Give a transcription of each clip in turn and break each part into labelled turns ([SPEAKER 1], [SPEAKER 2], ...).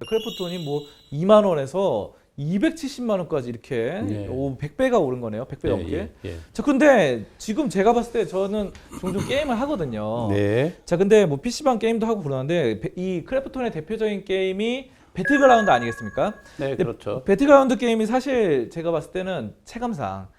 [SPEAKER 1] 크래프톤이 뭐 2만 원에서 270만 원까지 이렇게
[SPEAKER 2] 네.
[SPEAKER 1] 100배가 오른 거네요. 100배
[SPEAKER 2] 예,
[SPEAKER 1] 넘게.
[SPEAKER 2] 예, 예.
[SPEAKER 1] 자, 근데 지금 제가 봤을 때 저는 종종 게임을 하거든요.
[SPEAKER 2] 네.
[SPEAKER 1] 자, 근데 뭐 PC방 게임도 하고 그러는데 이 크래프톤의 대표적인 게임이 배틀그라운드 아니겠습니까?
[SPEAKER 2] 네,
[SPEAKER 1] 근데
[SPEAKER 2] 그렇죠.
[SPEAKER 1] 배틀그라운드 게임이 사실 제가 봤을 때는 체감상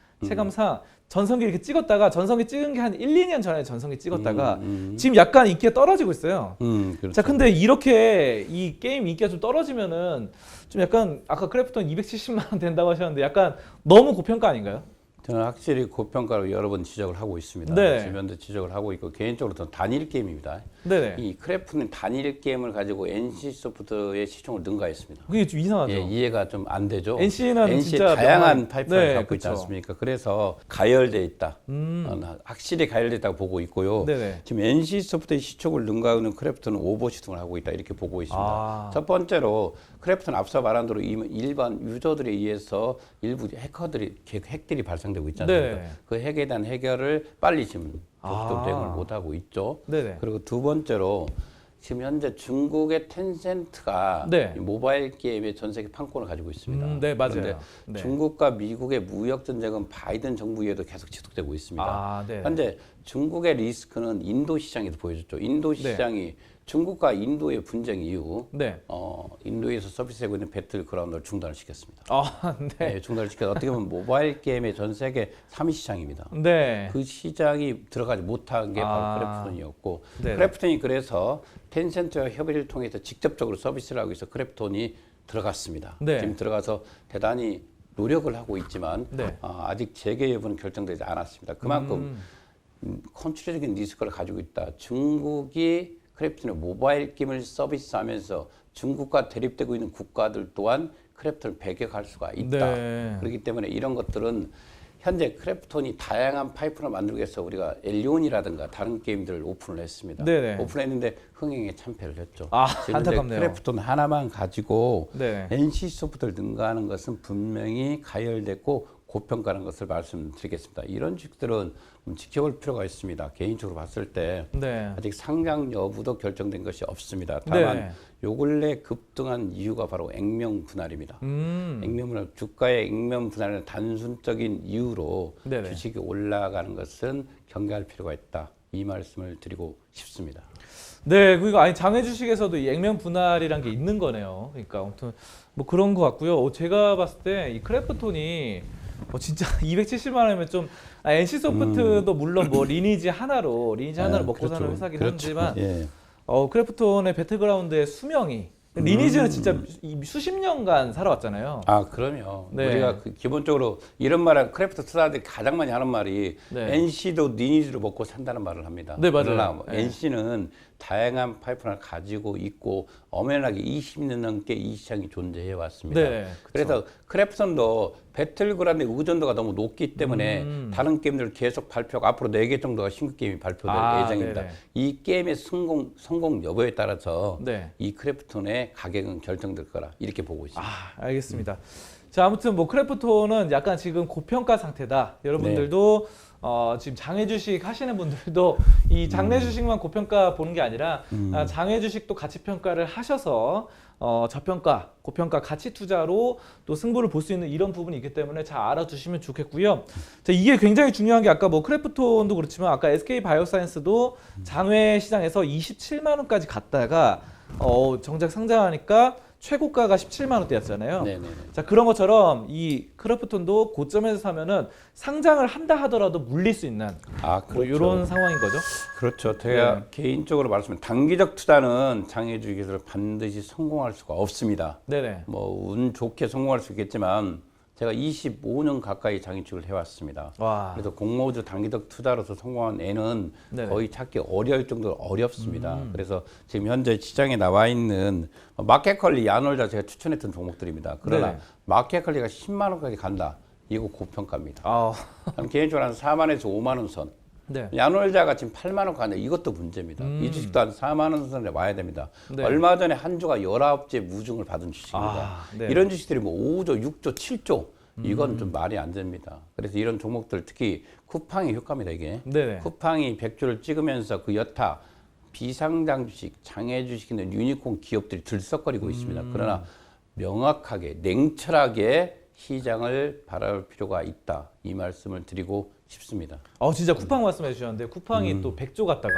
[SPEAKER 1] 전성기 이렇게 찍었다가 전성기 찍은 게 한 1, 2년 전에 전성기 찍었다가 지금 약간 인기가 떨어지고 있어요.
[SPEAKER 2] 그렇죠.
[SPEAKER 1] 자, 근데 이렇게 이 게임 인기가 좀 떨어지면은 좀 약간 아까 크래프톤 270만 원 된다고 하셨는데 약간 너무 고평가 아닌가요?
[SPEAKER 2] 저는 확실히 고평가로 여러 번 지적을 하고 있습니다.
[SPEAKER 1] 네.
[SPEAKER 2] 지금 현재 지적을 하고 있고 개인적으로 저는 단일 게임입니다.
[SPEAKER 1] 네네.
[SPEAKER 2] 이 크래프트는 단일 게임을 가지고 NC소프트의 시총을 능가했습니다.
[SPEAKER 1] 그게 좀 이상하죠.
[SPEAKER 2] 예, 이해가 좀 안 되죠.
[SPEAKER 1] NC는
[SPEAKER 2] NC
[SPEAKER 1] 진짜
[SPEAKER 2] 다양한 파이프를
[SPEAKER 1] 네,
[SPEAKER 2] 갖고 있지
[SPEAKER 1] 그쵸.
[SPEAKER 2] 않습니까? 그래서 가열돼 있다. 확실히 가열돼 있다고 보고 있고요.
[SPEAKER 1] 네네.
[SPEAKER 2] 지금 NC소프트의 시총을 능가하는 크래프트는 오버시팅을 하고 있다 이렇게 보고 있습니다.
[SPEAKER 1] 아.
[SPEAKER 2] 첫 번째로 크래프트는 앞서 말한 대로 일반 유저들에 의해서 일부 핵들이 발생되고 있지 않습니까?
[SPEAKER 1] 네네.
[SPEAKER 2] 그 핵에 대한 해결을 빨리 지금 고속도로
[SPEAKER 1] 아.
[SPEAKER 2] 대응을 못 하고 있죠.
[SPEAKER 1] 네네.
[SPEAKER 2] 그리고 두 번째로 지금 현재 중국의 텐센트가
[SPEAKER 1] 네.
[SPEAKER 2] 이 모바일 게임의 전 세계 판권을 가지고 있습니다.
[SPEAKER 1] 네, 맞아요.
[SPEAKER 2] 그런데
[SPEAKER 1] 네.
[SPEAKER 2] 중국과 미국의 무역 전쟁은 바이든 정부 이후에도 계속 지속되고 있습니다.
[SPEAKER 1] 아, 네.
[SPEAKER 2] 현재 중국의 리스크는 인도 시장에도 보여졌죠. 인도 시장이 중국과 인도의 분쟁 이후
[SPEAKER 1] 네.
[SPEAKER 2] 인도에서 서비스하고 있는 배틀그라운드를 중단을 시켰습니다.
[SPEAKER 1] 아, 네.
[SPEAKER 2] 네, 중단을 시켜서 어떻게 보면 모바일 게임의 전 세계 3위 시장입니다.
[SPEAKER 1] 네.
[SPEAKER 2] 그 시장이 들어가지 못한 게
[SPEAKER 1] 아.
[SPEAKER 2] 바로 크래프톤이었고
[SPEAKER 1] 네네.
[SPEAKER 2] 크래프톤이 그래서 텐센트와 협의를 통해서 직접적으로 서비스를 하고 있어 크래프톤이 들어갔습니다.
[SPEAKER 1] 네.
[SPEAKER 2] 지금 들어가서 대단히 노력을 하고 있지만
[SPEAKER 1] 네.
[SPEAKER 2] 아직 재개 여부는 결정되지 않았습니다. 그만큼 컨트롤적인 리스크를 가지고 있다. 중국이 크래프톤의 모바일 게임을 서비스하면서 중국과 대립되고 있는 국가들 또한 크래프톤을 배격할 수가 있다.
[SPEAKER 1] 네.
[SPEAKER 2] 그렇기 때문에 이런 것들은 현재 크래프톤이 다양한 파이프를 만들기 위해서 우리가 엘리온이라든가 다른 게임들을 오픈을 했습니다.
[SPEAKER 1] 네네.
[SPEAKER 2] 오픈했는데 흥행에 참패를 했죠.
[SPEAKER 1] 아,
[SPEAKER 2] 지금 현재
[SPEAKER 1] 안타깝네요.
[SPEAKER 2] 크래프톤 하나만 가지고
[SPEAKER 1] 네.
[SPEAKER 2] NC소프트를 능가하는 것은 분명히 가열됐고 고평가라는 것을 말씀드리겠습니다. 이런 주식들은 좀 지켜볼 필요가 있습니다. 개인적으로 봤을 때
[SPEAKER 1] 네.
[SPEAKER 2] 아직 상장 여부도 결정된 것이 없습니다. 다만
[SPEAKER 1] 네.
[SPEAKER 2] 요 근래 급등한 이유가 바로 액면 분할입니다. 액면 분할, 주가의 액면 분할은 단순적인 이유로
[SPEAKER 1] 네네.
[SPEAKER 2] 주식이 올라가는 것은 경계할 필요가 있다. 이 말씀을 드리고 싶습니다.
[SPEAKER 1] 네, 그러니까 아니 장외 주식에서도 이 액면 분할이란 게 있는 거네요. 그러니까 아무튼 뭐 그런 것 같고요. 제가 봤을 때 이 크래프톤이 진짜 270만 원이면 좀 NC 소프트도 물론 뭐 리니지 하나로 먹고
[SPEAKER 2] 그렇죠.
[SPEAKER 1] 사는 회사긴
[SPEAKER 2] 그렇죠.
[SPEAKER 1] 하지만
[SPEAKER 2] 예.
[SPEAKER 1] 크래프톤의 배틀그라운드의 수명이 리니지는 진짜 수십 년간 살아왔잖아요.
[SPEAKER 2] 아, 그럼요.
[SPEAKER 1] 네.
[SPEAKER 2] 우리가 기본적으로 이런 말은 크래프트 투자자들이 가장 많이 하는 말이
[SPEAKER 1] 네.
[SPEAKER 2] NC도 리니지로 먹고 산다는 말을 합니다.
[SPEAKER 1] 네, 맞아요.
[SPEAKER 2] 그러나
[SPEAKER 1] 네.
[SPEAKER 2] NC는 다양한 파이프를 가지고 있고 엄연하게 20년 넘게 이 시장이 존재해 왔습니다.
[SPEAKER 1] 네, 그쵸.
[SPEAKER 2] 그래서 크래프톤도 배틀그라운드 의존도가 너무 높기 때문에 다른 게임들을 계속 발표하고 앞으로 4개 정도가 신규 게임이 발표될 예정입니다.
[SPEAKER 1] 네네.
[SPEAKER 2] 이 게임의 성공 여부에 따라서
[SPEAKER 1] 네.
[SPEAKER 2] 이 크래프톤의 가격은 결정될 거라 이렇게 보고 있습니다.
[SPEAKER 1] 알겠습니다. 자, 아무튼 뭐 크래프톤은 약간 지금 고평가 상태다. 여러분들도 지금 장외 주식 하시는 분들도 이 장내 주식만 고평가 보는 게 아니라 장외 주식도 가치 평가를 하셔서 저평가, 고평가 가치 투자로 또 승부를 볼 수 있는 이런 부분이 있기 때문에 잘 알아두시면 좋겠고요. 자, 이게 굉장히 중요한 게 아까 뭐 크래프톤도 그렇지만 아까 SK 바이오사이언스도 장외 시장에서 27만 원까지 갔다가 정작 상장하니까 최고가가 17만 원대였잖아요.
[SPEAKER 2] 네네네.
[SPEAKER 1] 자, 그런 것처럼 이 크래프톤도 고점에서 사면은 상장을 한다 하더라도 물릴 수 있는 뭐
[SPEAKER 2] 그렇죠.
[SPEAKER 1] 이런 상황인 거죠.
[SPEAKER 2] 그렇죠. 제가 개인적으로 말씀드리면 단기적 투자는 장애 주식에서 반드시 성공할 수가 없습니다.
[SPEAKER 1] 네네.
[SPEAKER 2] 뭐 운 좋게 성공할 수 있겠지만 제가 25년 가까이 장애주식을 해왔습니다.
[SPEAKER 1] 와.
[SPEAKER 2] 그래서 공모주 단기적 투자로서 성공한 애는
[SPEAKER 1] 네네.
[SPEAKER 2] 거의 찾기 어려울 정도로 어렵습니다. 그래서 지금 현재 시장에 나와 있는 마켓컬리, 야놀자 제가 추천했던 종목들입니다. 그러나
[SPEAKER 1] 네네.
[SPEAKER 2] 마켓컬리가 10만 원까지 간다. 이거 고평가입니다.
[SPEAKER 1] 아,
[SPEAKER 2] 저는 개인적으로 한 4만에서 5만 원 선.
[SPEAKER 1] 네.
[SPEAKER 2] 야놀자가 지금 8만 원 가는데 이것도 문제입니다. 이 주식도 한 4만 원 선에 와야 됩니다.
[SPEAKER 1] 네.
[SPEAKER 2] 얼마 전에 한 주가 19째 무중을 받은 주식입니다.
[SPEAKER 1] 네.
[SPEAKER 2] 이런 주식들이 뭐 5조, 6조, 7조 이건 좀 말이 안 됩니다. 그래서 이런 종목들 특히 쿠팡이 효과입니다. 이게
[SPEAKER 1] 네네.
[SPEAKER 2] 쿠팡이 100주를 찍으면서 그 여타 비상장 주식, 장외 주식 있는 유니콘 기업들이 들썩거리고 있습니다. 그러나 명확하게 냉철하게 시장을 바라볼 필요가 있다. 이 말씀을 드리고 싶습니다.
[SPEAKER 1] 진짜 쿠팡 말씀해 주셨는데 쿠팡이 또 100조 갔다가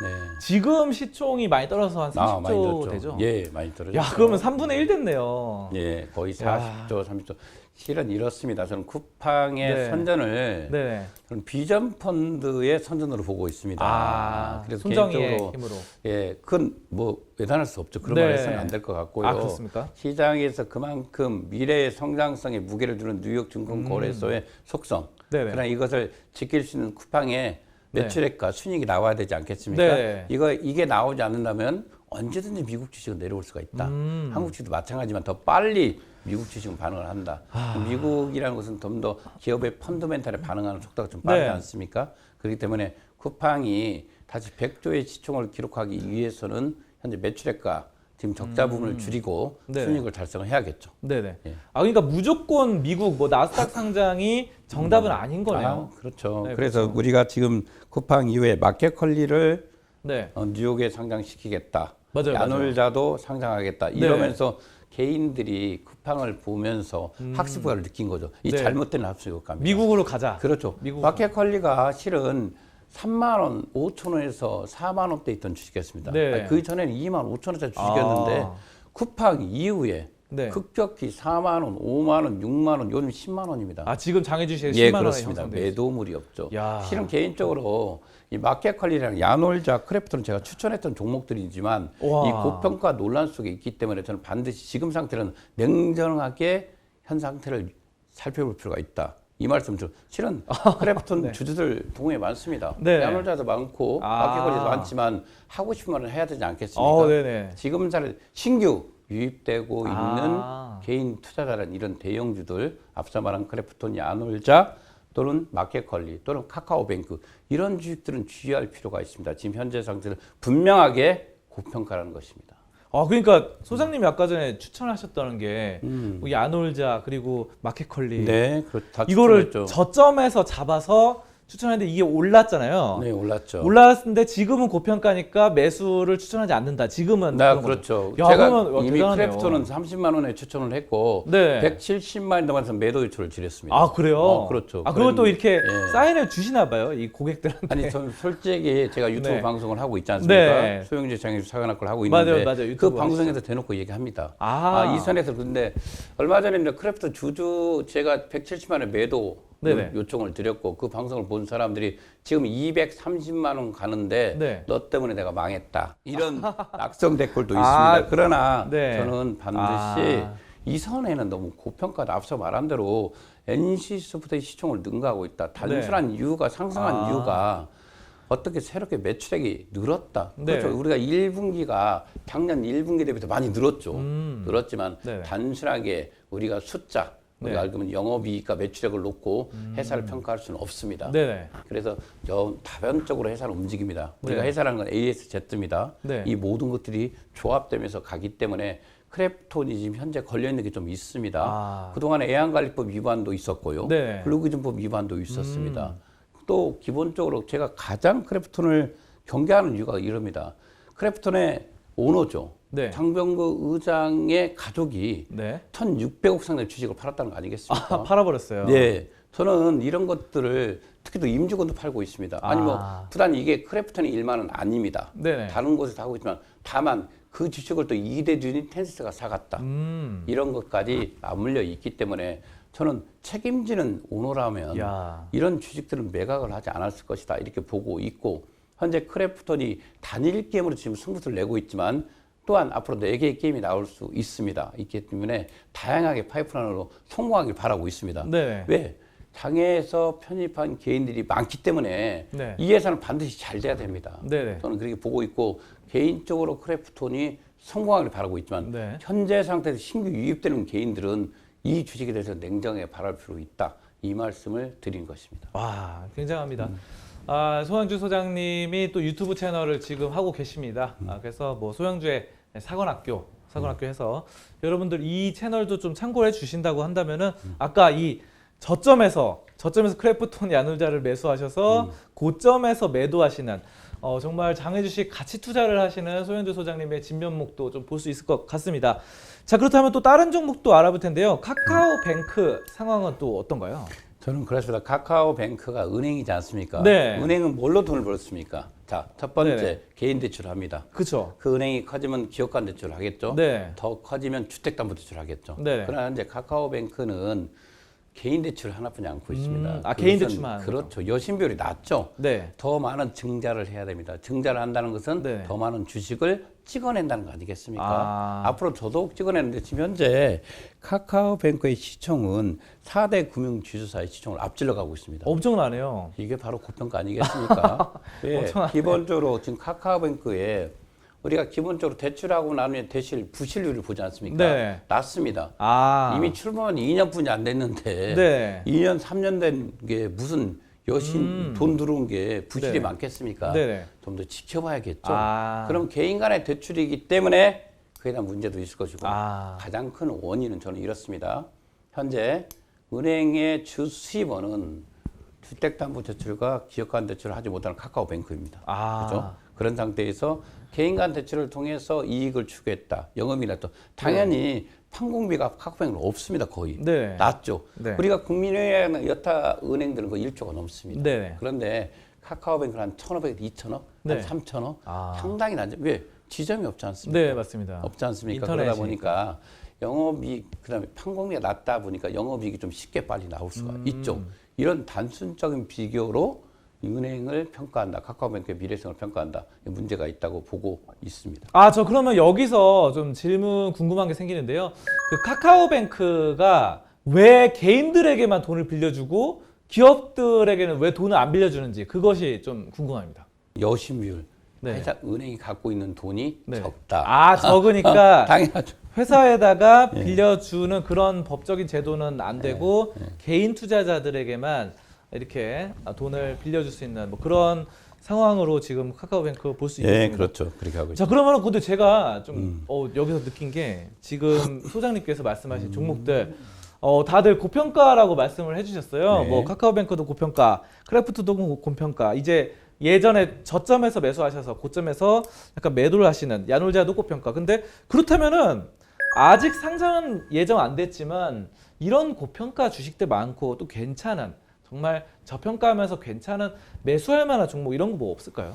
[SPEAKER 2] 네.
[SPEAKER 1] 지금 시총이 많이 떨어져서 한 30조
[SPEAKER 2] 많이 떨어졌죠.
[SPEAKER 1] 되죠?
[SPEAKER 2] 예, 많이 떨어졌죠.
[SPEAKER 1] 야, 그러면 3분의 1 됐네요.
[SPEAKER 2] 예, 거의 40조, 30조. 실은 이렇습니다. 저는 쿠팡의
[SPEAKER 1] 네.
[SPEAKER 2] 선전을
[SPEAKER 1] 네.
[SPEAKER 2] 저는 비전 펀드의 선전으로 보고 있습니다. 그래서
[SPEAKER 1] 손정희의
[SPEAKER 2] 개인적으로
[SPEAKER 1] 힘으로.
[SPEAKER 2] 예, 그건 뭐 외단할 수 없죠. 그런
[SPEAKER 1] 네.
[SPEAKER 2] 말 해서는 안 될 것 같고요.
[SPEAKER 1] 그렇습니까?
[SPEAKER 2] 시장에서 그만큼 미래의 성장성에 무게를 두는 뉴욕 증권거래소의 속성.
[SPEAKER 1] 네네.
[SPEAKER 2] 그러나 이것을 지킬 수 있는 쿠팡의
[SPEAKER 1] 네.
[SPEAKER 2] 매출액과 순이익이 나와야 되지 않겠습니까?
[SPEAKER 1] 네.
[SPEAKER 2] 이게 나오지 않는다면 언제든지 미국 주식은 내려올 수가 있다. 한국 주식도 마찬가지지만 더 빨리 미국 주식은 반응을 한다. 미국이라는 것은 좀 더 기업의 펀더멘탈에 반응하는 속도가 좀 빠르지
[SPEAKER 1] 네.
[SPEAKER 2] 않습니까? 그렇기 때문에 쿠팡이 다시 100조의 시총을 기록하기 위해서는 현재 매출액과 지금 적자 부분을 줄이고
[SPEAKER 1] 네.
[SPEAKER 2] 순이익을 달성을 해야겠죠.
[SPEAKER 1] 네네.
[SPEAKER 2] 예.
[SPEAKER 1] 그러니까 무조건 미국 뭐 나스닥 상장이 정답은 아닌 거네요.
[SPEAKER 2] 그렇죠.
[SPEAKER 1] 네,
[SPEAKER 2] 그래서
[SPEAKER 1] 그렇죠.
[SPEAKER 2] 우리가 지금 쿠팡 이후에 마켓컬리를
[SPEAKER 1] 네.
[SPEAKER 2] 뉴욕에 상장시키겠다.
[SPEAKER 1] 맞아요,
[SPEAKER 2] 야놀자도 상장하겠다. 이러면서 개인들이 쿠팡을 보면서 학습을 느낀 거죠. 이
[SPEAKER 1] 네.
[SPEAKER 2] 잘못된 학습 효과입니다.
[SPEAKER 1] 미국으로 가자.
[SPEAKER 2] 그렇죠.
[SPEAKER 1] 미국.
[SPEAKER 2] 마켓컬리가 실은 3만 원, 5천 원에서 4만 원대 있던 주식이었습니다.
[SPEAKER 1] 네.
[SPEAKER 2] 그 전에는 2만 5천 원짜리 주식이었는데 쿠팡 이후에
[SPEAKER 1] 네.
[SPEAKER 2] 급격히 4만 원, 5만 원, 6만 원, 요즘 10만 원입니다.
[SPEAKER 1] 지금 장해 주식에
[SPEAKER 2] 예,
[SPEAKER 1] 10만 원에
[SPEAKER 2] 그렇습니다.
[SPEAKER 1] 형성돼 있어요.
[SPEAKER 2] 매도물이 없죠.
[SPEAKER 1] 야.
[SPEAKER 2] 실은 개인적으로 이 마켓컬리랑 야놀자, 크래프톤은 제가 추천했던 종목들이지만
[SPEAKER 1] 와.
[SPEAKER 2] 이 고평가 논란 속에 있기 때문에 저는 반드시 지금 상태는 냉정하게 현 상태를 살펴볼 필요가 있다. 이 말씀 좀 실은 크래프톤
[SPEAKER 1] 네.
[SPEAKER 2] 주주들 동호회 많습니다.
[SPEAKER 1] 네.
[SPEAKER 2] 야놀자도 많고 마켓컬리도 많지만 하고 싶은 말을 해야 되지 않겠습니까?
[SPEAKER 1] 네네.
[SPEAKER 2] 지금 잘 신규 유입되고 있는
[SPEAKER 1] 아.
[SPEAKER 2] 개인 투자자라는 이런 대형주들 앞서 말한 크래프톤, 야놀자 또는 마켓컬리 또는 카카오뱅크 이런 주식들은 주의할 필요가 있습니다. 지금 현재 상태는 분명하게 고평가라는 것입니다.
[SPEAKER 1] 그러니까 소장님이 아까 전에 추천하셨다는 게 야놀자 그리고 마켓컬리
[SPEAKER 2] 네, 다
[SPEAKER 1] 이거를
[SPEAKER 2] 추천했죠.
[SPEAKER 1] 저점에서 잡아서 추천했는데 이게 올랐잖아요.
[SPEAKER 2] 네, 올랐죠.
[SPEAKER 1] 올랐는데 지금은 고평가니까 매수를 추천하지 않는다. 지금은 그런
[SPEAKER 2] 그렇죠.
[SPEAKER 1] 거죠. 야,
[SPEAKER 2] 제가
[SPEAKER 1] 그러면
[SPEAKER 2] 이미
[SPEAKER 1] 대단하네요.
[SPEAKER 2] 크래프톤은 30만 원에 추천을 했고
[SPEAKER 1] 네.
[SPEAKER 2] 170만 원에서 매도 요청을 드렸습니다.
[SPEAKER 1] 그래요?
[SPEAKER 2] 그렇죠.
[SPEAKER 1] 그걸 또 이렇게
[SPEAKER 2] 예.
[SPEAKER 1] 사인을 주시나 봐요. 이 고객들한테.
[SPEAKER 2] 아니, 저는 솔직히 제가 유튜브
[SPEAKER 1] 네.
[SPEAKER 2] 방송을 하고 있지 않습니까?
[SPEAKER 1] 네.
[SPEAKER 2] 소영재 장애주 사관학교를 하고 있는데
[SPEAKER 1] 맞아요.
[SPEAKER 2] 그
[SPEAKER 1] 유튜브
[SPEAKER 2] 방송에서 대놓고 얘기합니다.
[SPEAKER 1] 이
[SPEAKER 2] 이 선에서 근데 얼마 전에 크래프톤 주주 제가 170만 원 매도
[SPEAKER 1] 네네.
[SPEAKER 2] 요청을 드렸고 그 방송을 본 사람들이 지금 230만 원 가는데
[SPEAKER 1] 네.
[SPEAKER 2] 너 때문에 내가 망했다. 이런 악성 댓글도 있습니다. 그러나
[SPEAKER 1] 네.
[SPEAKER 2] 저는 반드시 이 선에는 너무 고평가다. 앞서 말한 대로 NC소프트의 시총을 능가하고 있다. 단순한 이유가 상승한 이유가 어떻게 새롭게 매출액이 늘었다.
[SPEAKER 1] 네.
[SPEAKER 2] 그렇죠. 우리가 1분기가 작년 1분기 대비해서 많이 늘었죠. 늘었지만
[SPEAKER 1] 네네.
[SPEAKER 2] 단순하게 우리가 숫자 우리가 알고 보면 영업이익과 매출액을 놓고 회사를 평가할 수는 없습니다.
[SPEAKER 1] 네네.
[SPEAKER 2] 그래서 다변적으로 회사를 움직입니다. 우리가
[SPEAKER 1] 네.
[SPEAKER 2] 회사라는 건 ASZ입니다.
[SPEAKER 1] 네.
[SPEAKER 2] 이 모든 것들이 조합되면서 가기 때문에 크래프톤이 지금 현재 걸려있는 게 좀 있습니다. 그동안에 애완관리법 위반도 있었고요.
[SPEAKER 1] 네.
[SPEAKER 2] 근로기준법 위반도 있었습니다. 또 기본적으로 제가 가장 크래프톤을 경계하는 이유가 이럽니다. 크래프톤의 오너죠.
[SPEAKER 1] 네.
[SPEAKER 2] 장병구 의장의 가족이
[SPEAKER 1] 네.
[SPEAKER 2] 1,600억 상당의 주식을 팔았다는 거 아니겠습니까?
[SPEAKER 1] 팔아버렸어요.
[SPEAKER 2] 네. 저는 이런 것들을 특히 또 임직원도 팔고 있습니다. 아니 뭐 부단 이게 크래프톤의 일만은 아닙니다.
[SPEAKER 1] 네네.
[SPEAKER 2] 다른 곳에서 하고 있지만 다만 그 주식을 또 이대준인 텐스가 사갔다. 이런 것까지 맞물려 있기 때문에 저는 책임지는 오너라면 이런 주식들은 매각을 하지 않았을 것이다. 이렇게 보고 있고 현재 크래프톤이 단일 게임으로 지금 승부수를 내고 있지만 또한 앞으로 4개의 게임이 나올 수 있습니다. 있기 때문에 다양하게 파이프라인으로 성공하길 바라고 있습니다.
[SPEAKER 1] 네.
[SPEAKER 2] 왜? 장애에서 편입한 개인들이 많기 때문에
[SPEAKER 1] 네.
[SPEAKER 2] 이 회사는 반드시 잘 돼야 됩니다.
[SPEAKER 1] 네네.
[SPEAKER 2] 저는 그렇게 보고 있고 개인적으로 크래프톤이 성공하길 바라고 있지만
[SPEAKER 1] 네.
[SPEAKER 2] 현재 상태에서 신규 유입되는 개인들은 이 주식에 대해서 냉정하게 바랄 필요가 있다. 이 말씀을 드린 것입니다.
[SPEAKER 1] 굉장합니다. 소양주 소장님이 또 유튜브 채널을 지금 하고 계십니다. 그래서 뭐 소양주의 사관학교 해서 여러분들 이 채널도 좀 참고해 주신다고 한다면은 아까 이 저점에서 크래프톤 야놀자를 매수하셔서 고점에서 매도하시는 정말 장외 주식 같이 투자를 하시는 소현주 소장님의 진면목도 좀 볼 수 있을 것 같습니다. 자, 그렇다면 또 다른 종목도 알아볼 텐데요. 카카오뱅크 상황은 또 어떤가요?
[SPEAKER 2] 저는 그렇습니다. 카카오뱅크가 은행이지 않습니까?
[SPEAKER 1] 네.
[SPEAKER 2] 은행은 뭘로 돈을 벌습니까? 자, 첫 번째
[SPEAKER 1] 네네.
[SPEAKER 2] 개인 대출을 합니다.
[SPEAKER 1] 그렇죠.
[SPEAKER 2] 그 은행이 커지면 기업간 대출을 하겠죠.
[SPEAKER 1] 네.
[SPEAKER 2] 더 커지면 주택담보대출을 하겠죠.
[SPEAKER 1] 네네.
[SPEAKER 2] 그러나 현재 카카오뱅크는 개인 대출을 하나뿐이 않고 있습니다.
[SPEAKER 1] 개인
[SPEAKER 2] 그것은
[SPEAKER 1] 대출만.
[SPEAKER 2] 그렇죠. 여신비율이 낮죠.
[SPEAKER 1] 네.
[SPEAKER 2] 더 많은 증자를 해야 됩니다. 증자를 한다는 것은
[SPEAKER 1] 네.
[SPEAKER 2] 더 많은 주식을 찍어낸다는 거 아니겠습니까?
[SPEAKER 1] 아.
[SPEAKER 2] 앞으로 더더욱 찍어내는데 지금 현재 카카오뱅크의 시총은 4대 금융지주사의 시총을 앞질러 가고 있습니다.
[SPEAKER 1] 엄청나네요.
[SPEAKER 2] 이게 바로 고평가 아니겠습니까? 예,
[SPEAKER 1] 엄청나네.
[SPEAKER 2] 기본적으로 지금 카카오뱅크에 우리가 기본적으로 대출하고 나면 부실률을 보지 않습니까?
[SPEAKER 1] 네.
[SPEAKER 2] 낮습니다.
[SPEAKER 1] 아.
[SPEAKER 2] 이미 출범한 2년뿐이 안 됐는데
[SPEAKER 1] 네.
[SPEAKER 2] 2년, 3년 된 게 무슨 돈 들어온 게 부실이
[SPEAKER 1] 네.
[SPEAKER 2] 많겠습니까?
[SPEAKER 1] 네네.
[SPEAKER 2] 좀 더 지켜봐야겠죠.
[SPEAKER 1] 아.
[SPEAKER 2] 그럼 개인 간의 대출이기 때문에 그에 대한 문제도 있을 것이고
[SPEAKER 1] 아.
[SPEAKER 2] 가장 큰 원인은 저는 이렇습니다. 현재 은행의 주 수입원은 주택담보대출과 기업간 대출을 하지 못하는 카카오뱅크입니다.
[SPEAKER 1] 아.
[SPEAKER 2] 그렇죠? 그런 상태에서 개인 간 대출을 통해서 이익을 추구했다. 영업이 낮죠. 당연히 판공비가 카카오뱅크는 없습니다. 거의.
[SPEAKER 1] 네.
[SPEAKER 2] 낮죠.
[SPEAKER 1] 네.
[SPEAKER 2] 우리가 국민은행 여타 은행들은 거의 1조가 넘습니다.
[SPEAKER 1] 네.
[SPEAKER 2] 그런데 카카오뱅크는 한 1,500에서 2,000억,
[SPEAKER 1] 네.
[SPEAKER 2] 한 3,000억
[SPEAKER 1] 아.
[SPEAKER 2] 상당히 낮죠. 왜? 지점이 없지 않습니까?
[SPEAKER 1] 네, 맞습니다.
[SPEAKER 2] 없지 않습니까?
[SPEAKER 1] 인터넷이니까.
[SPEAKER 2] 그러다 보니까 영업이익, 그다음에 판공비가 낮다 보니까 영업이익이 좀 쉽게 빨리 나올 수가 있죠. 이런 단순적인 비교로 은행을 평가한다. 카카오뱅크의 미래성을 평가한다. 문제가 있다고 보고 있습니다.
[SPEAKER 1] 아, 저 그러면 여기서 좀 질문 궁금한 게 생기는데요. 그 카카오뱅크가 왜 개인들에게만 돈을 빌려주고 기업들에게는 왜 돈을 안 빌려주는지 그것이 좀 궁금합니다.
[SPEAKER 2] 여신비율.
[SPEAKER 1] 네.
[SPEAKER 2] 회사 은행이 갖고 있는 돈이
[SPEAKER 1] 네.
[SPEAKER 2] 적다.
[SPEAKER 1] 아, 적으니까
[SPEAKER 2] 당연하죠.
[SPEAKER 1] 회사에다가
[SPEAKER 2] 예.
[SPEAKER 1] 빌려주는 그런 법적인 제도는 안 되고 개인 투자자들에게만 이렇게 돈을 빌려줄 수 있는 뭐 그런 상황으로 지금 카카오뱅크 볼 수 있습니다.
[SPEAKER 2] 예, 그렇죠. 그렇게 하고 있죠.
[SPEAKER 1] 자, 그러면 근데 제가 좀 여기서 느낀 게 지금 소장님께서 말씀하신 종목들 다들 고평가라고 말씀을 해주셨어요.
[SPEAKER 2] 네.
[SPEAKER 1] 뭐 카카오뱅크도 고평가, 크래프트도 고평가. 이제 예전에 저점에서 매수하셔서 고점에서 약간 매도를 하시는 야놀자도 고평가. 근데 그렇다면은 아직 상장은 예정 안 됐지만 이런 고평가 주식들 많고 또 괜찮은 정말 저평가하면서 괜찮은 매수할 만한 종목 이런 거 뭐 없을까요?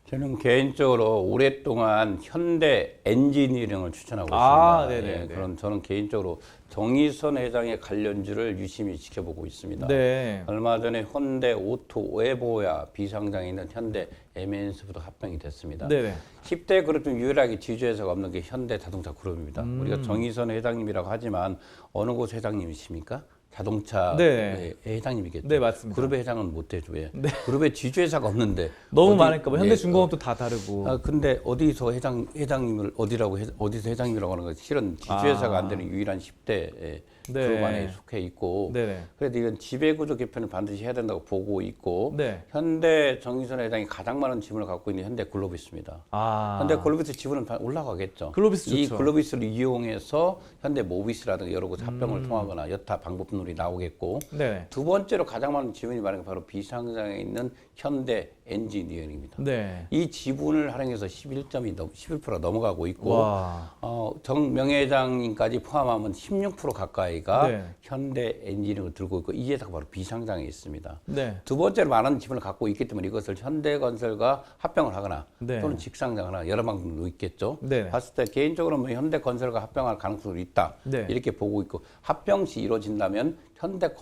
[SPEAKER 2] 저는 개인적으로 오랫동안 현대 엔지니어링을 추천하고
[SPEAKER 1] 아,
[SPEAKER 2] 있습니다.
[SPEAKER 1] 네네,
[SPEAKER 2] 예,
[SPEAKER 1] 네.
[SPEAKER 2] 그럼 저는 개인적으로 정의선 회장의 관련주를 유심히 지켜보고 있습니다.
[SPEAKER 1] 네.
[SPEAKER 2] 얼마 전에 현대 오토 에보야 비상장에 있는 현대 MNS부터 합병이 됐습니다.
[SPEAKER 1] 네네.
[SPEAKER 2] 10대 그룹 중 유일하게 지주회사가 없는 게 현대 자동차 그룹입니다. 우리가 정의선 회장님이라고 하지만 어느 곳 회장님이십니까? 자동차
[SPEAKER 1] 네.
[SPEAKER 2] 회장님이겠죠.
[SPEAKER 1] 네, 맞습니다.
[SPEAKER 2] 그룹의 회장은 못 해줘. 왜? 그룹에 지주회사가 없는데
[SPEAKER 1] 너무
[SPEAKER 2] 어디-
[SPEAKER 1] 많으니까 뭐
[SPEAKER 2] 예,
[SPEAKER 1] 현대중공업도 다 다르고.
[SPEAKER 2] 근데 어디서 회장님을 어디서 회장님이라고 하는 건 실은 지주회사가 안 되는 유일한 10대
[SPEAKER 1] 네.
[SPEAKER 2] 그룹 안에 속해 있고
[SPEAKER 1] 네네.
[SPEAKER 2] 그래도 이건 지배구조 개편을 반드시 해야 된다고 보고 있고
[SPEAKER 1] 네.
[SPEAKER 2] 현대 정의선 회장이 가장 많은 지분을 갖고 있는 현대 글로비스입니다.
[SPEAKER 1] 아.
[SPEAKER 2] 현대 글로비스 지분은 올라가겠죠.
[SPEAKER 1] 글로비스
[SPEAKER 2] 이
[SPEAKER 1] 좋죠.
[SPEAKER 2] 글로비스를 이용해서 현대 모비스라든가 여러 곳 합병을 통하거나 여타 방법론이 나오겠고
[SPEAKER 1] 네.
[SPEAKER 2] 두 번째로 가장 많은 지분이 많은 게 바로 비상장에 있는 현대 엔지니어링입니다.
[SPEAKER 1] 네.
[SPEAKER 2] 이 지분을 활용해서 11% 넘어가고 있고
[SPEAKER 1] 와.
[SPEAKER 2] 정명회 회장님까지 포함하면 16% 가까이가
[SPEAKER 1] 네.
[SPEAKER 2] 현대 엔지니어링을 들고 있고 이 회사가 바로 비상장에 있습니다.
[SPEAKER 1] 네.
[SPEAKER 2] 두 번째로 많은 지분을 갖고 있기 때문에 이것을 현대건설과 합병을 하거나
[SPEAKER 1] 네.
[SPEAKER 2] 또는 직상장하거나 여러 방법도 있겠죠.
[SPEAKER 1] 네.
[SPEAKER 2] 봤을 때 개인적으로 뭐 현대건설과 합병할 가능성이 있다.
[SPEAKER 1] 네.
[SPEAKER 2] 이렇게 보고 있고 합병 시 이루어진다면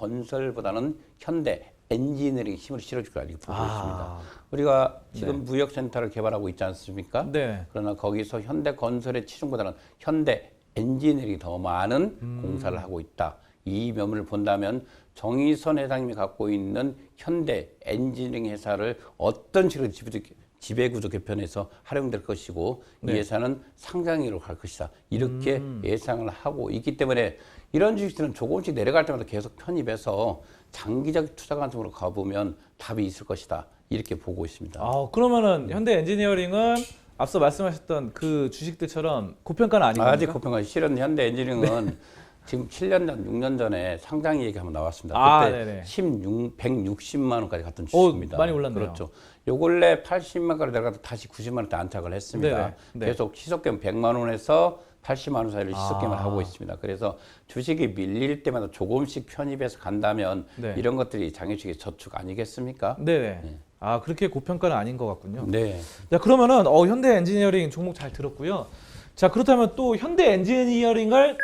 [SPEAKER 2] 현대건설보다는 현대 엔지니어링 힘을 실어줄 거라 이렇게 보고 있습니다. 우리가 지금 무역센터를 개발하고 있지 않습니까?
[SPEAKER 1] 네.
[SPEAKER 2] 그러나 거기서 현대건설의 치중보다는 현대 엔지니어링이 더 많은 공사를 하고 있다. 이 면을 본다면 정의선 회장님이 갖고 있는 현대 엔지니어링 회사를 어떤 식으로 지배구조 개편에서 활용될 것이고
[SPEAKER 1] 네.
[SPEAKER 2] 이 회사는 상장으로 갈 것이다. 이렇게 예상을 하고 있기 때문에 이런 주식들은 조금씩 내려갈 때마다 계속 편입해서 장기적 투자 관점으로 가보면 답이 있을 것이다. 이렇게 보고 있습니다.
[SPEAKER 1] 그러면은 현대 엔지니어링은 앞서 말씀하셨던 그 주식들처럼 고평가는 아닌 겁니까?
[SPEAKER 2] 아직 고평가 실은 현대 엔지니어링은 지금 7년 전, 6년 전에 상장 얘기 한번 나왔습니다.
[SPEAKER 1] 아,
[SPEAKER 2] 그때
[SPEAKER 1] 네네.
[SPEAKER 2] 160만 원까지 갔던 주식입니다.
[SPEAKER 1] 많이 올랐네요.
[SPEAKER 2] 그렇죠. 요 근래 80만 원까지 내려가서 다시 90만 원대 안착을 했습니다.
[SPEAKER 1] 네네. 네.
[SPEAKER 2] 계속 시속되면 100만 원에서 80만 원 사이를 시속게임을 하고 있습니다. 그래서 주식이 밀릴 때마다 조금씩 편입해서 간다면
[SPEAKER 1] 네.
[SPEAKER 2] 이런 것들이 장애주식의 저축 아니겠습니까?
[SPEAKER 1] 네네. 아, 그렇게 고평가는 아닌 것 같군요.
[SPEAKER 2] 네.
[SPEAKER 1] 자, 그러면은 현대 엔지니어링 종목 잘 들었고요. 자, 그렇다면 또 현대 엔지니어링을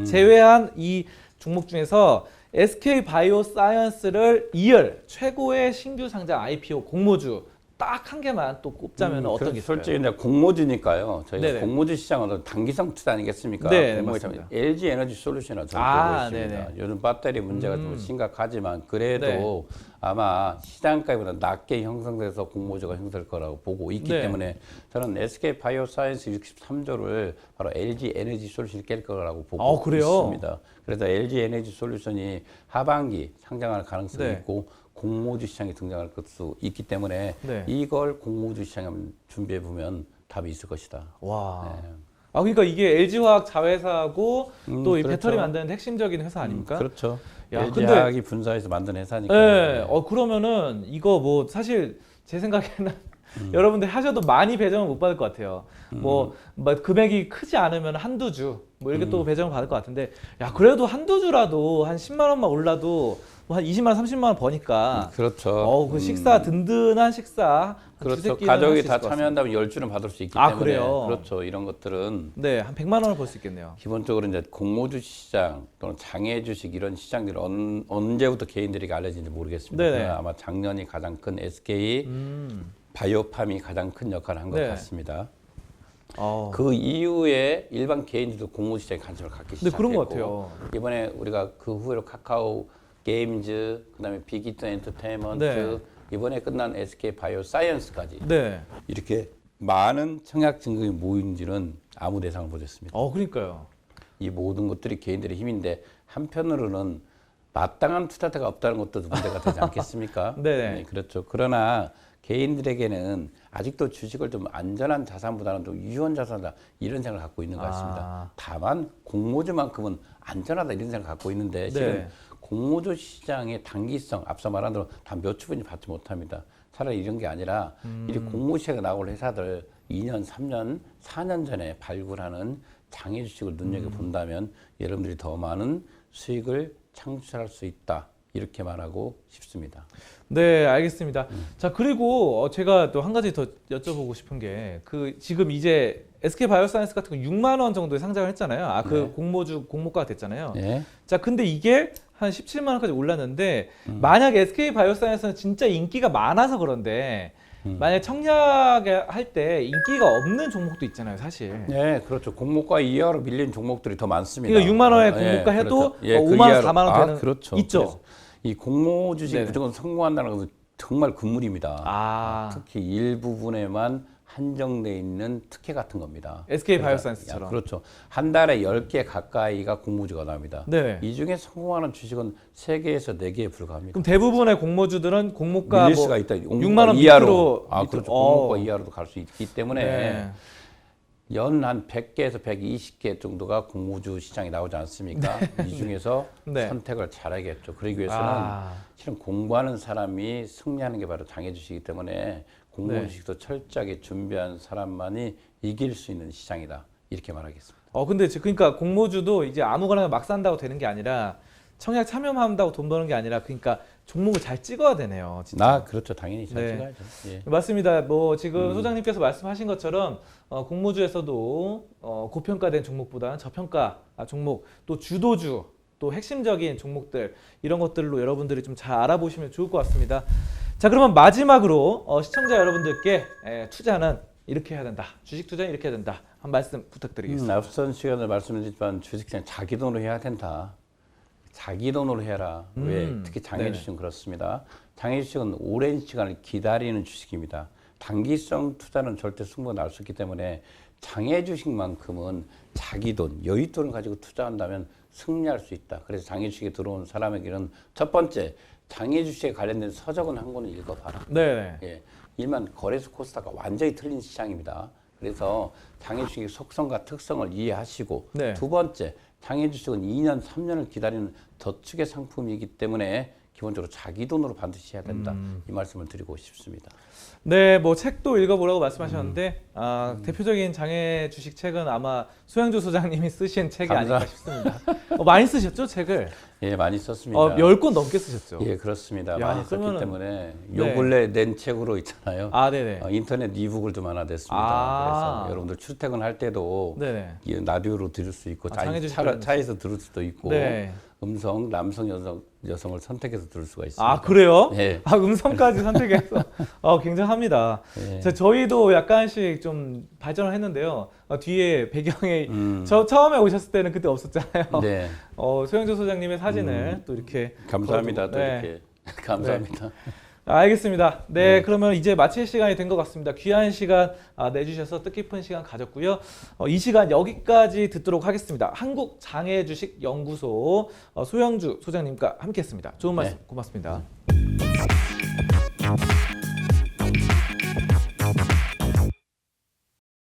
[SPEAKER 1] 제외한 이 종목 중에서 SK 바이오사이언스를 이을 최고의 신규 상장 IPO 공모주 딱 한 개만 또 꼽자면 어떤 게 있을까요?
[SPEAKER 2] 솔직히 이제 공모주니까요. 저희가
[SPEAKER 1] 네네.
[SPEAKER 2] 공모주 시장은 단기성 투자 아니겠습니까?
[SPEAKER 1] 네,
[SPEAKER 2] 공모주
[SPEAKER 1] 맞습니다.
[SPEAKER 2] LG 에너지 솔루션을 저는
[SPEAKER 1] 아,
[SPEAKER 2] 보고 있습니다.
[SPEAKER 1] 네네.
[SPEAKER 2] 요즘 배터리 문제가 좀 심각하지만 그래도 아마 시장가보다 낮게 형성돼서 공모주가 형성될 거라고 보고 있기
[SPEAKER 1] 네.
[SPEAKER 2] 때문에 저는 SK 바이오사이언스 63조를 바로 LG 에너지 솔루션이 깰 거라고 보고
[SPEAKER 1] 그래요?
[SPEAKER 2] 있습니다. 그래서 LG 에너지 솔루션이 하반기 상장할 가능성이
[SPEAKER 1] 네.
[SPEAKER 2] 있고 공모주 시장에 등장할 것도 있기 때문에
[SPEAKER 1] 네.
[SPEAKER 2] 이걸 공모주 시장에 준비해 보면 답이 있을 것이다.
[SPEAKER 1] 와.
[SPEAKER 2] 네.
[SPEAKER 1] 아, 그러니까 이게 LG화학 자회사고 또 이
[SPEAKER 2] 그렇죠.
[SPEAKER 1] 배터리 만드는 핵심적인 회사 아닙니까?
[SPEAKER 2] 그렇죠.
[SPEAKER 1] 야,
[SPEAKER 2] LG화학이 분사해서 만든 회사니까.
[SPEAKER 1] 네. 그러면은 이거 뭐 사실 제 생각에는 여러분들 하셔도 많이 배정을 못 받을 것 같아요. 뭐 금액이 크지 않으면 한두 주, 뭐 이렇게 또 배정을 받을 것 같은데, 야, 그래도 한두 주라도 한 10만 원만 올라도 뭐 한 20만 원, 30만 원 버니까.
[SPEAKER 2] 그렇죠.
[SPEAKER 1] 그 식사, 든든한 식사. 한
[SPEAKER 2] 그렇죠.
[SPEAKER 1] 두세 끼는
[SPEAKER 2] 가족이
[SPEAKER 1] 할수
[SPEAKER 2] 다
[SPEAKER 1] 있을 것 같습니다.
[SPEAKER 2] 참여한다면 10주는 받을 수 있기
[SPEAKER 1] 아,
[SPEAKER 2] 때문에.
[SPEAKER 1] 그래요?
[SPEAKER 2] 그렇죠. 이런 것들은
[SPEAKER 1] 네, 한 100만 원을 벌 수 있겠네요.
[SPEAKER 2] 기본적으로 이제 공모주 시장 또는 장애 주식 이런 시장들이 언제부터 개인들에게 알려진지 모르겠습니다.
[SPEAKER 1] 네네.
[SPEAKER 2] 그러나 아마 작년이 가장 큰 SK 바이오팜이 가장 큰 역할을 한 것
[SPEAKER 1] 네.
[SPEAKER 2] 같습니다.
[SPEAKER 1] 어.
[SPEAKER 2] 그 이후에 일반 개인들도 공모주 시장에 관심을 갖기
[SPEAKER 1] 네,
[SPEAKER 2] 시작했고
[SPEAKER 1] 그런 것 같아요.
[SPEAKER 2] 이번에 우리가 그 후에로 카카오 게임즈, 그다음에 빅히트 엔터테인먼트,
[SPEAKER 1] 네.
[SPEAKER 2] 이번에 끝난 SK 바이오사이언스까지
[SPEAKER 1] 네.
[SPEAKER 2] 이렇게 많은 청약 증거이 모인지는 아무 대상을 못했습니다.
[SPEAKER 1] 그러니까요.
[SPEAKER 2] 이 모든 것들이 개인들의 힘인데 한편으로는 마땅한 투자자가 없다는 것도 문제가 되지 않겠습니까?
[SPEAKER 1] 네네.
[SPEAKER 2] 네, 그렇죠. 그러나 개인들에게는 아직도 주식을 좀 안전한 자산보다는 좀 유효한 자산이다 이런 생각을 갖고 있는 것 같습니다. 다만 공모주만큼은 안전하다 이런 생각을 갖고 있는데 지금
[SPEAKER 1] 네.
[SPEAKER 2] 공모주 시장의 단기성 앞서 말한 대로 단 몇 주분이 받지 못합니다. 차라리 이런 게 아니라 이 공모주식에 나올 회사들 2년, 3년, 4년 전에 발굴하는 장애 주식을 눈여겨본다면 여러분들이 더 많은 수익을 창출할 수 있다. 이렇게 말하고 싶습니다.
[SPEAKER 1] 네, 알겠습니다. 자, 그리고 제가 또 한 가지 더 여쭤보고 싶은 게 지금 이제 SK 바이오사이언스 같은 거 6만 원 정도에 상장을 했잖아요.
[SPEAKER 2] 네.
[SPEAKER 1] 공모가가 됐잖아요.
[SPEAKER 2] 네.
[SPEAKER 1] 자, 근데 이게 한 17만 원까지 올랐는데 만약 SK 바이오사이언스는 진짜 인기가 많아서 그런데 만약 청약할 때 인기가 없는 종목도 있잖아요, 사실.
[SPEAKER 2] 네, 그렇죠. 공모가 이하로 밀린 종목들이 더 많습니다.
[SPEAKER 1] 그러니까 6만 원에 공모가 해도
[SPEAKER 2] 그렇죠. 예,
[SPEAKER 1] 5만 원,
[SPEAKER 2] 이하로.
[SPEAKER 1] 4만 원 되는
[SPEAKER 2] 그렇죠.
[SPEAKER 1] 있죠.
[SPEAKER 2] 그래서 이 공모 주식이
[SPEAKER 1] 네네.
[SPEAKER 2] 무조건 성공한다는 것은 정말 금물입니다. 특히 일부분에만 한정돼 있는 특혜 같은 겁니다.
[SPEAKER 1] SK
[SPEAKER 2] 그래서,
[SPEAKER 1] 바이오사이언스처럼.
[SPEAKER 2] 그렇죠. 한 달에 10개 가까이가 공모주가 나옵니다.
[SPEAKER 1] 네.
[SPEAKER 2] 이 중에 성공하는 주식은 3개에서 4개에 불과합니다.
[SPEAKER 1] 그럼 대부분의 공모주들은 공모가
[SPEAKER 2] 밀릴
[SPEAKER 1] 뭐
[SPEAKER 2] 수가 있다.
[SPEAKER 1] 6만 원
[SPEAKER 2] 이하로.
[SPEAKER 1] 밑으로
[SPEAKER 2] 그렇죠. 공모가 이하로도 갈 수 있기 때문에
[SPEAKER 1] 네.
[SPEAKER 2] 연 한 100개에서 120개 정도가 공모주 시장에 나오지 않습니까? 이 중에서
[SPEAKER 1] 네.
[SPEAKER 2] 선택을 잘하겠죠. 그러기 위해서는 실은 공부하는 사람이 승리하는 게 바로 장애주식이기 때문에 공모주식도 철저하게 준비한 사람만이 이길 수 있는 시장이다. 이렇게 말하겠습니다.
[SPEAKER 1] 근데 그러니까 공모주도 이제 아무거나 막 산다고 되는 게 아니라 청약 참여한다고 돈 버는 게 아니라 그러니까 종목을 잘 찍어야 되네요. 진짜.
[SPEAKER 2] 그렇죠. 당연히 잘
[SPEAKER 1] 네.
[SPEAKER 2] 찍어야죠. 예.
[SPEAKER 1] 맞습니다. 뭐 지금 소장님께서 말씀하신 것처럼 공모주에서도 고평가된 종목보다는 저평가 종목, 또 주도주, 또 핵심적인 종목들 이런 것들로 여러분들이 좀 잘 알아보시면 좋을 것 같습니다. 자, 그러면 마지막으로 시청자 여러분들께 투자는 이렇게 해야 된다. 주식 투자는 이렇게 해야 된다. 한 말씀 부탁드리겠습니다.
[SPEAKER 2] 앞선 시간에 말씀드렸지만 주식시장 자기 돈으로 해야 된다. 자기 돈으로 해라. 왜? 특히 장애주식은 그렇습니다. 장애주식은 오랜 시간을 기다리는 주식입니다. 단기성 투자는 절대 승부가 날 수 있기 때문에 장애주식만큼은 자기 돈, 여윳돈을 가지고 투자한다면 승리할 수 있다. 그래서 장애주식에 들어온 사람에게는 첫 번째, 장애주식에 관련된 서적은 한 권을 읽어봐라.
[SPEAKER 1] 네.
[SPEAKER 2] 예, 일반 거래소 코스닥과 완전히 틀린 시장입니다. 그래서 장애 주식의 속성과 특성을 이해하시고
[SPEAKER 1] 네.
[SPEAKER 2] 두 번째, 장애 주식은 2년, 3년을 기다리는 저축의 상품이기 때문에 기본적으로 자기 돈으로 반드시 해야 된다. 이 말씀을 드리고 싶습니다.
[SPEAKER 1] 네, 뭐 책도 읽어보라고 말씀하셨는데 대표적인 장애 주식 책은 아마 소양주 소장님이 쓰신 책이 아닐까 싶습니다. 많이 쓰셨죠, 책을?
[SPEAKER 2] 예, 많이 썼습니다.
[SPEAKER 1] 10권 넘게 쓰셨죠?
[SPEAKER 2] 예, 그렇습니다.
[SPEAKER 1] 야,
[SPEAKER 2] 많이
[SPEAKER 1] 그러면은-
[SPEAKER 2] 썼기 때문에
[SPEAKER 1] 네.
[SPEAKER 2] 요 근래 낸 책으로 있잖아요.
[SPEAKER 1] 아, 네네.
[SPEAKER 2] 인터넷 이북을 좀 하나 냈습니다.
[SPEAKER 1] 아.
[SPEAKER 2] 그래서 여러분들 출퇴근할 때도
[SPEAKER 1] 네네.
[SPEAKER 2] 이 라디오로 들을 수 있고
[SPEAKER 1] 장애 주식
[SPEAKER 2] 차에서 들을 수도 있고
[SPEAKER 1] 네.
[SPEAKER 2] 음성, 남성, 여성을 선택해서 들을 수가 있습니다.
[SPEAKER 1] 아, 그래요?
[SPEAKER 2] 네.
[SPEAKER 1] 아, 음성까지 선택해서. 굉장합니다.
[SPEAKER 2] 네.
[SPEAKER 1] 저희도 약간씩 좀 발전을 했는데요. 뒤에 배경에,
[SPEAKER 2] 음.
[SPEAKER 1] 저 처음에 오셨을 때는 그때 없었잖아요.
[SPEAKER 2] 네,
[SPEAKER 1] 소영조 소장님의 사진을 또 이렇게.
[SPEAKER 2] 감사합니다. 또
[SPEAKER 1] 네.
[SPEAKER 2] 이렇게 감사합니다.
[SPEAKER 1] 알겠습니다. 네, 그러면 이제 마칠 시간이 된 것 같습니다. 귀한 시간 내주셔서 뜻깊은 시간 가졌고요. 이 시간 여기까지 듣도록 하겠습니다. 한국장애주식연구소 소영주 소장님과 함께했습니다. 좋은 말씀 고맙습니다.